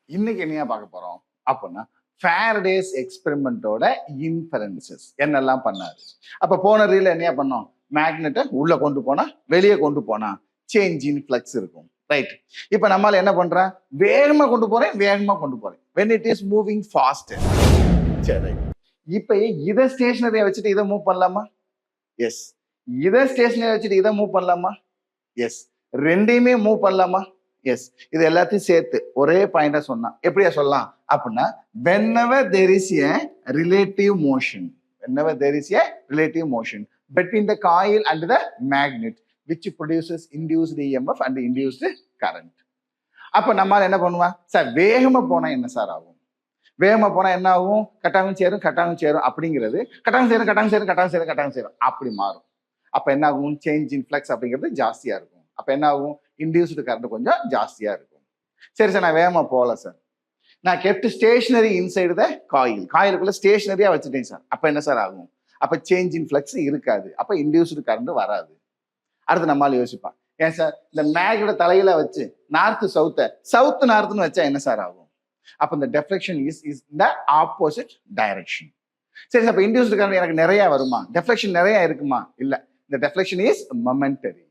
இன்னைக்கு என்னையா பார்க்க போறோம் அப்படின்னா ஃபேரடேஸ் எக்ஸ்பெரிமெண்டோட இன்ஃபரன்சஸ் என்னெல்லாம் பண்ணாரு. அப்ப போன ரீல என்னையா பண்ணோம், மேக்னெட்டை உள்ள கொண்டு போனா வெளியே கொண்டு போனா சேஞ்ச் இன் ஃப்ளக்ஸ் இருக்கும், ரைட்? இப்ப நம்மால என்ன பண்றேன், வேகமா கொண்டு போறேன் வேகமா கொண்டு போறேன் when it is moving faster. சரி, இப்ப இதை ஸ்டேஷனரியை வச்சுட்டு இதை மூவ் பண்ணலாமா? எஸ். இதை ஸ்டேஷனரியை வச்சுட்டு இதை மூவ் பண்ணலாமா? எஸ். ரெண்டையுமே மூவ் பண்ணலாமா? எஸ். இது எல்லாத்தையும் சேர்த்து ஒரே பாயிண்டா சொன்னா எப்படியா சொல்லலாம் அப்படின்னா, whenever there is a relative motion, whenever there is a relative motion between the coil and the magnet which produces induced EMF and induced current. அப்ப நம்மால என்ன பண்ணுவான் சார், வேகமா போனா என்ன சார் ஆகும், வேகமா போனா என்ன ஆகும், கட்டாயம் சேரும் கட்டாயம் சேரும் அப்படிங்கிறது கட்டாயம் சேரும் கட்டாயம் சேரும் கட்டாயம் சேரும் கட்டாயம் சேரும் அப்படி மாறும். அப்ப என்ன ஆகும், சேஞ்ச் இன் ஃப்ளக்ஸ் அப்படிங்கிறது ஜாஸ்தியா இருக்கும். அப்ப என்ன ஆகும், இன்டியூஸ்டு கரண்ட் கொஞ்சம் ஜாஸ்தியா இருக்கும். சரி சார், நான் வேகமா போகல சார், நான் kept stationery inside the coil, காயிலுக்குள்ள ஸ்டேஷனரியா வச்சுட்டேன் சார். அப்ப என்ன சார் ஆகும், அப்ப சேஞ்ச் இன் ஃப்ளக்ஸ் இருக்காது, அப்ப இன்டியூஸ்டு கரண்ட் வராது. அடுத்து நம்மளால யோசிப்பான், ஏன் சார் இந்த மேக்னோட தலையில வச்சு நார்த்து சவுத் நார்த்துன்னு வச்சா என்ன சார் ஆகும், அப்ப இந்த deflection is the opposite direction. சரி சார், அப்ப இன்டியூஸ்டு கரண்ட் எனக்கு நிறைய வருமா, டெஃப்ளெக்ஷன் நிறைய இருக்குமா? இல்ல, இந்த டெஃப்ளெக்ஷன் இஸ் மொமெண்டரி.